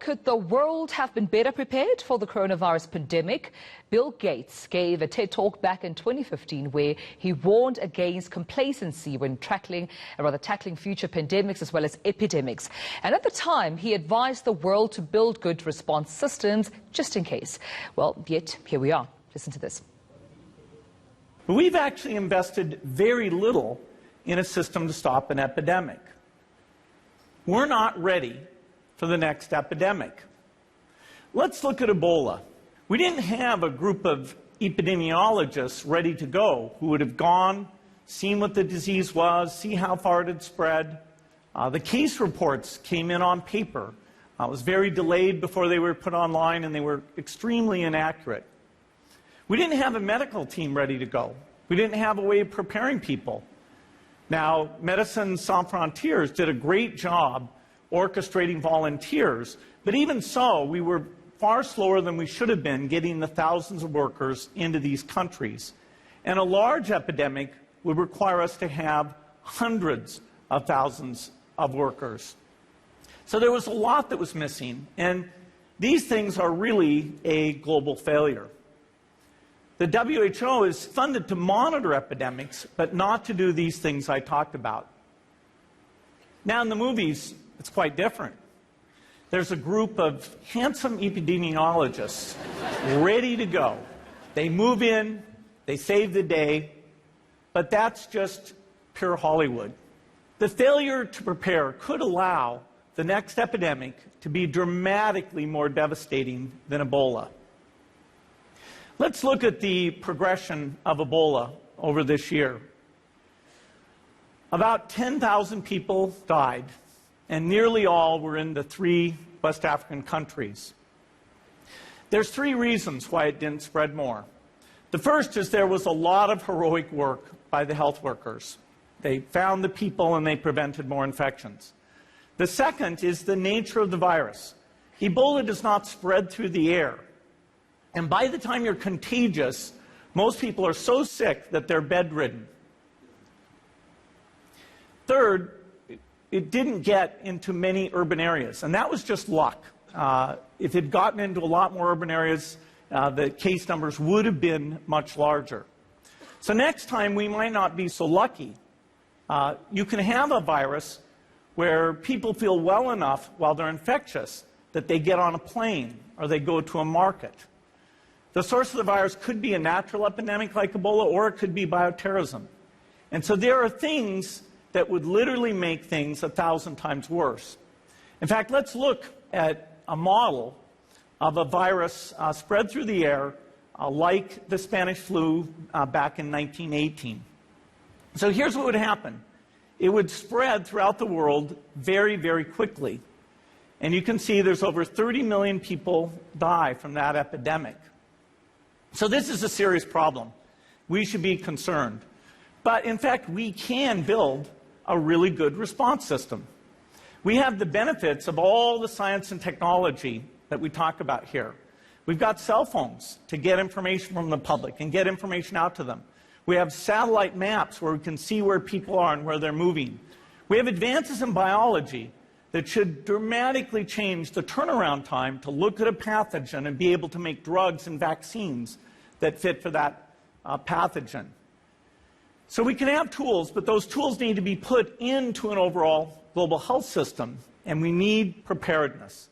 could the world have been better prepared for the coronavirus pandemic? Bill Gates gave a TED Talk back in 2015 where he warned against complacency when tackling future pandemics as well as epidemics. And at the time, he advised the world to build good response systems just in case. Well, yet here we are. Listen to this. We've actually invested very little in a system to stop an epidemic. We're not ready for the next epidemic. Let's look at Ebola. We didn't have a group of epidemiologists ready to go who would have gone, seen what the disease was, see how far it had spread. The case reports came in on paper. It was very delayed before they were put online, and they were extremely inaccurate. We didn't have a medical team ready to go. We didn't have a way of preparing people. Now, Médecins Sans Frontières did a great job orchestrating volunteers, but even so, we were far slower than we should have been getting the thousands of workers into these countries. And a large epidemic would require us to have hundreds of thousands of workers. So there was a lot that was missing, and these things are really a global failure. The WHO is funded to monitor epidemics, but not to do these things I talked about. Now in the movies, it's quite different. There's a group of handsome epidemiologists ready to go. They move in, they save the day, but that's just pure Hollywood. The failure to prepare could allow the next epidemic to be dramatically more devastating than Ebola. Let's look at the progression of Ebola over this year. About 10,000 people died, and nearly all were in the 3 West African countries. There's 3 reasons why it didn't spread more. The first is there was a lot of heroic work by the health workers. They found the people and they prevented more infections. The second is the nature of the virus. Ebola does not spread through the air. And by the time you're contagious, most people are so sick that they're bedridden. Third, it didn't get into many urban areas, and that was just luck. If it had gotten into a lot more urban areas, the case numbers would have been much larger. So next time, we might not be so lucky. You can have a virus where people feel well enough while they're infectious that they get on a plane or they go to a market. The source of the virus could be a natural epidemic like Ebola, or it could be bioterrorism. And so there are things that would literally make things 1,000 times worse. In fact, let's look at a model of a virus spread through the air like the Spanish flu back in 1918. So here's what would happen. It would spread throughout the world very, very quickly. And you can see there's over 30 million people die from that epidemic. So this is a serious problem. We should be concerned. But in fact, we can build a really good response system. We have the benefits of all the science and technology that we talk about here. We've got cell phones to get information from the public and get information out to them. We have satellite maps where we can see where people are and where they're moving. We have advances in biology that should dramatically change the turnaround time to look at a pathogen and be able to make drugs and vaccines that fit for that pathogen. So we can have tools, but those tools need to be put into an overall global health system, and we need preparedness.